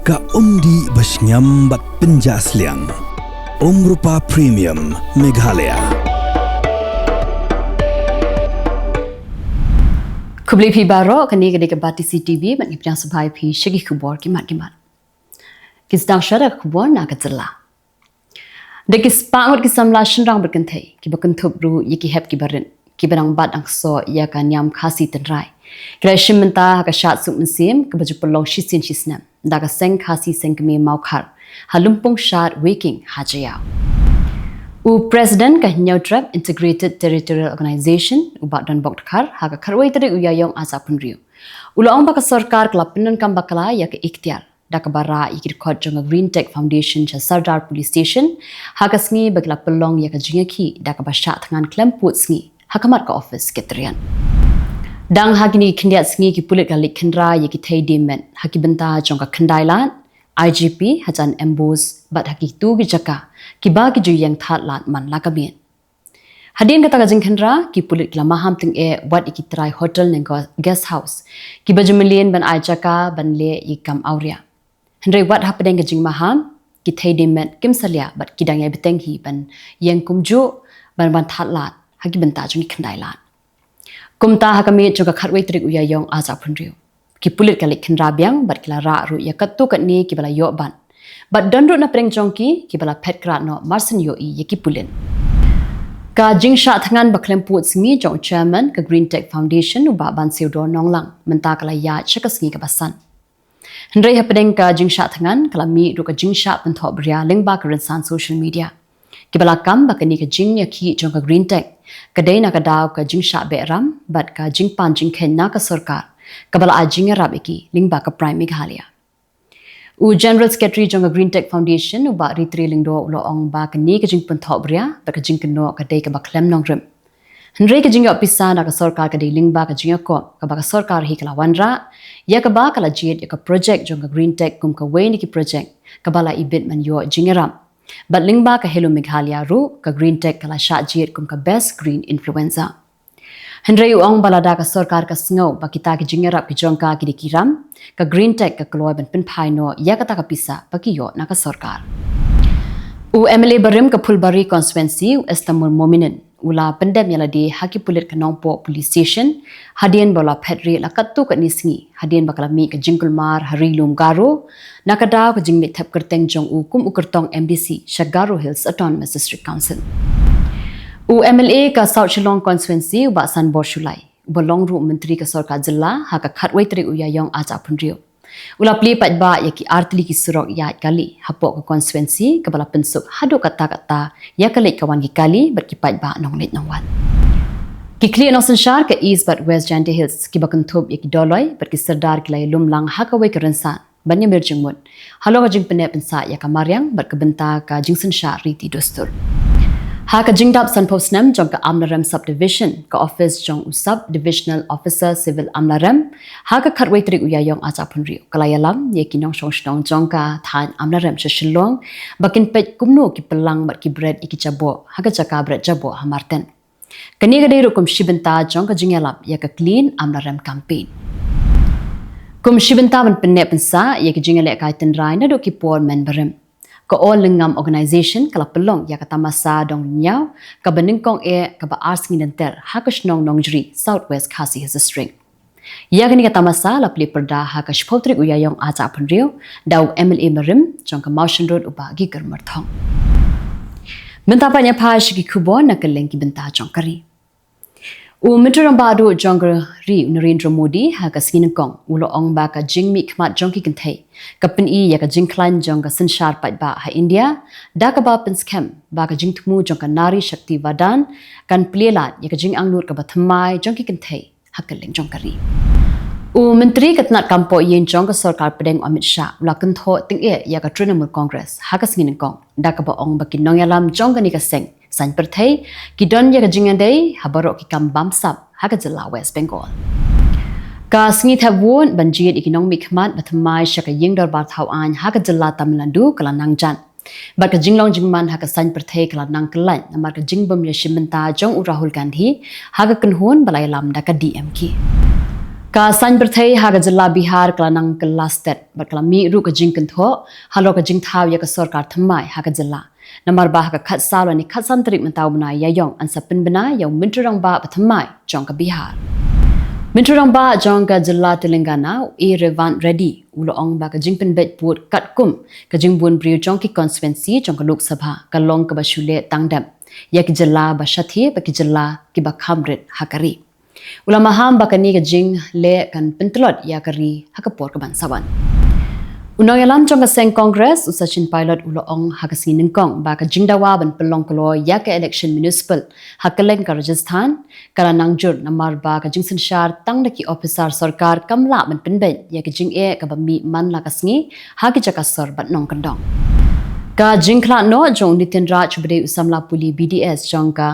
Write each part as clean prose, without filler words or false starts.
Ka umdi basnyam bat penjasliang. Rupa Premium Meghalaya. Kubli pi baro kani kadi ke bati CTV mat ngipjang sabai pi shigi Khubor kimat. Kisdang syara Khubor na ke Jylla. Deki spangot kisamla shenrang berkentai ki berkentup ru yiki hep ki barin ki barang bat angso ya kan yam khasi tenrai. Kira shimenta ka shat suk mensim ke baju pelong shisin shisnam. Daga seng khasi seng kemi maukar. Halumpung shat waking hajayao. President ka Neutral Integrated Territorial Organization ubat dan bokdkar haga karwai Tarik Ïaïong azapun riu. Ulang baka sarkar kelapenan kam bakala ya ke ikhtiar. Daka bara ikir kod jonga Green Tech Foundation cha Sardar Police Station haga sngi bagla pelong ya ke jingaki daka basha tangan klemput sngi hakamat ka office ketrian. Dang hagini kendiat sngi ki pulit galik kendra ya ki thai demen haki benta jonga kendailan IGP hajan embus bat haki tu ki jaka ki ba ki ju yang that lat man lakabian. Hadin kata ka jingkhendra ki pulit kila maham ting wat iki try hotel neng guest house ki baju melien ban ai jaka ban le ikam auria. Hendrai wat hapadeng ka jing maham ki thai demen kim salia bat kidang ya beteng hi ban yang kumju ban that lat haki benta jung khendai lat. Kumta hakami juga khatwai Tarik Ïaïong azapun riu. Ki pulit kalik kendra biang bat kila ra ru ya katu kat ni ki bala yo ban. Bat dandut na preng jongki ki bala pet krat no marsen yo I ye ki pulin. Ka jing sha thangan baklem put sngi jong chairman ka Green Tech Foundation uba ban seudo nonglang menta kala ya chakas ngi ka basan. Hendrai hapedeng ka jing sha thangan kala mi ru ka jing sha pentho bria lengba ka rensan social media. Ki bala kam bakani ka jing ya ki jong ka Green Tech kadai na ka daw ka jing sha be ram bat ka jing pan jing khen na ka sarkar kabala ajing rab iki lingba ka prime Meghalaya. General Secretary jonga Green Tech Foundation uba ritri lingdo ulo ong ba ka ni ka jing pentho bria ba ka jing kno ka dei ka ba klem nongrim. Hendrai ka jing opisa na ka sarkar ka dei lingba ka jing ko ka ba ka sarkar hi kala wanra ya ka ba kala jiet ya ka project jonga Green Tech kum ka weni ki project ka bala ibit man yo jingaram. But lingba ka Hello Meghalaya ru ka Green Tech kala sha jiet kum ka best green influencer. Hendrai uang balada ka sarkar ka sngau ba kita ki jingarap ki jongka ki dikiram ka Green Tech ka kloy ban pinpai no ya kata ka pisa ba ki yo na ka sarkar. MLA barim ka Phulbari constituency estamul mominin ula pendem yala di haki pulit ka nongpo police station hadien bola Pyrthei la kattu ka nisngi hadien bakala mi ka jingkulmar harilum garo nakadaw ka jingmi thap kerteng jong kum ukertong MDC Shagaru Hills Autonomous District Council. MLA ka South Shillong constituency uba san borshulai bolong ru menteri ka sarkar Jylla ha ka khatwai Tarik Ïaïong azapun riu. Ula pli pat ba ya ki artli ki surok ya kali hapok ka constituency ka bala pensuk hadu kata ya kali kawan ki kali ber ki pat ba nong let nongwan. Ki kli no sanshar ka East but West Jante Hills ki bakanthub ya ki doloi ber ki sardar ki lai lumlang ha ka wai ka rensan banya mirjingmut halo ka jing pene pensa ya ka maryang ber ka benta ka jing sanshar riti dostur. Ha ka jingdap sanposnam jong ka Amlarem subdivision ka office jong sub divisional officer civil Amlarem ha ka khatwai Tarik Ïaïong azapun riu kalayalam ye kinong shong jong ka than Amlarem shillong bakin pet kumno ki pelang bat ki bread iki jabo ha ka jaka bread jabo ha marten kani ga dei kum shibenta jong ka jingalap ya ka clean Amlarem campaign kum shibenta ban penne pensa ye ki jingale ka tenrai na do ki por men barem ka all lingam organization kala pelong ya kata masa dong nyau ka beningkong ka ba ars nginter hakas nong nongjri southwest khasi has a string ya gani kata masa la pli perda hakas Tarik Ïaïong azapun riu daw MLA marim jong ka motion road uba gi garmarthong benta pa nya pha shigi Khubor na Kylleng ki benta jong kari Mitterrand badu jongger ri Narendra Modi ha ka sinengkong ulo ong ba ka jingmi khmat jongki kenthei kapin ya ka jingklan jong ka sanshar pat ba ha India da ka ba pins kem ba ka jingthmu jong ka nari shakti wadan kan plelat ya ka jing angnur ka ba thamai jongki kenthei ha Kylleng jong kari menteri katnat kampo yen jong ka sarkar pedeng Amit Shah ula kentho ting ya ka Trinamool Congress ha ka sinengkong da ka ba ong ba kinong yalam jong ka ni ka seng San Pyrthei ki don ya ka jingandei habarok ki kam bamsap ha ka Jylla West Bengal. Ka sngi thabun banjiet ikinong mikmat bathamai shaka yingdor bar thau an ha ka Jylla Tamil Nadu kala nangjan. Ba ka jinglong jingman ha ka San Pyrthei kala nangklan namar ka jingbom ya shimenta jong Rahul Gandhi ha ka kanhun balai lam da ka DM ki. Ka san Pyrthei haga Jylla Bihar kelanang kelastet berkelami ru ke jing kentho halo ke jing thau ya ke sarkar thamai haga Jylla namar ba haga khat saw ni khat san Tarik mentau bna Ïaïong an sapin bna yaw minturang ba pathamai jong ka Bihar minturang ba jong ka Jylla Telangana irrelevant ready uloong ba ka jing pen bet put kat kum ka jing bun briu jong ki constituency jong ka Lok Sabha ka long ka basule tangdam ya ki Jylla ba shathi ba ki Jylla ki ba khamrit hakari ulama ham bakani ka jing le kan pentlot ya kari hakapor ka bansawan unang yalam chong ka seng congress usachin pilot uloong hakasing ningkong ba ka jing dawa ban pelong klo ya ka election municipal Kylleng ka Rajasthan kala nangjur namar ba ka jing sanshar tang na ki officer sarkar kamla ban penben ya ka jing e ka ba mi man la kasngi ha ki jaka sor bat nong kandong ka jingkla no jong nitin raj bade usamla puli BDS jongka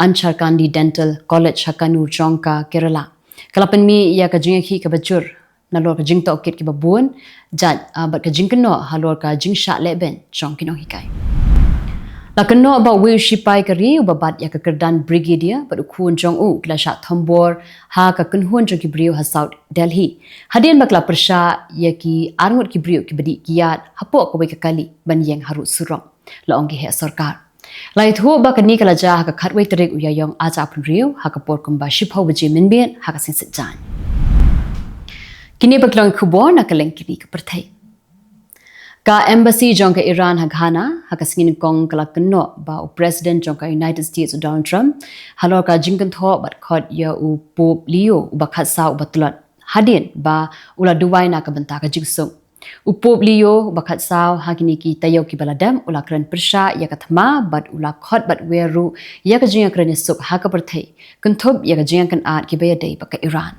anchar kandi dental college hakanur jongka Kerala kalapan mi ya ka jing khi ka bajur nalor ka jing to kit ki babun jat bat ka jing kno halor ka jing sha leben jong kino hikai la kno ba we shipai kari ubabat ya ka kerdan brigadier bat khun jong u klasha Khubor ha ka kunhun jong ki brio ha South Delhi hadien bakla persha ya ki arngot ki brio ki badi kiat hapo ko ka kali ban yeng haru surong la ong ki he sarkar lai thu ba ka ni kala ja ha ka khatwei Tarik Ïaïong aja pun rio ha ka por kumba shipho baji minbien ha ka sin sit jan kini baklang Khubor na Kylleng kini ka Pyrthei ka embassy jong ka Iran ha Ghana ha ka singin kong kala kno ba u president jong ka United States Donald Trump halor ka jingkan tho bat khot ya u pop Leo u ba khat sa u batlot hadin ba ula duwai na ka banta ka jingsung u pop Leo ba khat sa ha kini ki tayo ki baladam ula kran persha ya ka thama bat ula khot bat weru ya ka jing kran suk ha ka Pyrthei kunthop ya ka jing kan at ki ba dei ba ka Iran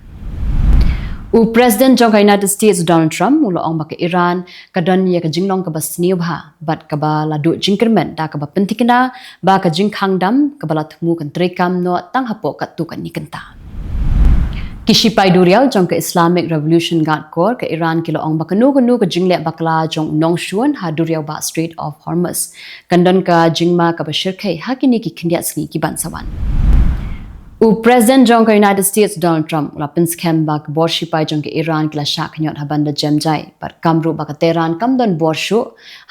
u president jong ka United States Donald Trump ulo ong ba ka Iran kadon ya ka jinglong ka basniu bha bat ka ba la du jingkermen da ka ba pentikna ba ka jing khangdam ka bala thmu kan trekam no tang hapo ka tu kan nikanta kishipai duriao jong ka Islamic Revolution Guard Corps ka Iran kilo ong ba ka nu ka jingle bakla jong nong shuan ha duriao ba Strait of Hormuz kandon ka jingma ka ba shirkai hakini ki khindia sngi ki bansawan u president jong ka United States Donald Trump la pins kem bak borshi pai jong ka Iran kla shak nyot habanda jamjai par kamru bak Tehran kamdon borshu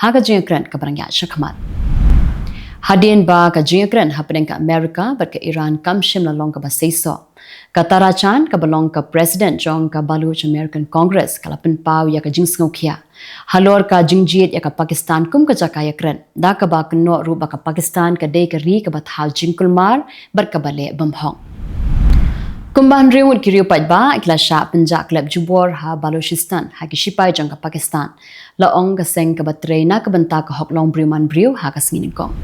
ha ka jingkran ka barangya shakmat hadin ba ka jingkran happening ka America but ka Iran kam shim la long ka ba seiso ka tarachan ka balong ka president jong ka baluch American Congress kala pin pau ya ka jingsngau khia halor ka jingjiet ya ka Pakistan kum ka jakaya kran da ka ba kno ru ba ka Pakistan ka de ka ri ka ba thal jingkulmar bar ka bale bamhong kumban riwut kiriu pat ba ikla sha punjab klab jubor ha Balochistan ha ki shipai jong ka Pakistan la ong ka seng ka batre na ka banta ka hoklong briman briu ha ka singin kong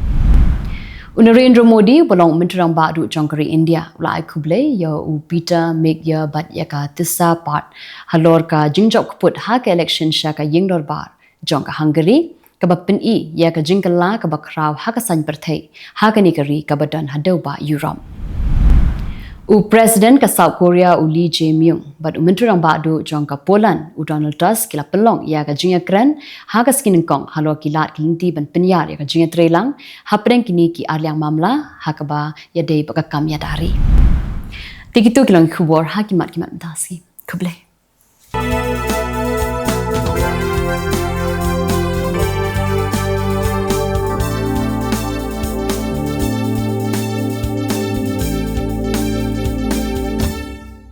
Narendra Modi bolong minturang ba du jongkari India ulai kuble ya u Peter make ya bat ya ka tissa part halor ka jingjok put ha ka election sha ka yingdor bar jong ka Hungary ka ba pin I ya ka jingkala ka ba kraw ha ka san Pyrthei ha ka ni kari ka ba dan hadau ba Europe u president ka South Korea u Lee Jae-myung but u minturang ba du jong ka Poland u Donald Tusk kila pelong ya ka jingya kran ha ka skin kong halo kilat kinti ban penyar ya ka jingya trelang hapreng kini ki arliang mamla ha ka ba ya dei ba ka kam ya dari tikitu kilong Khubor ha kimat dasi kuble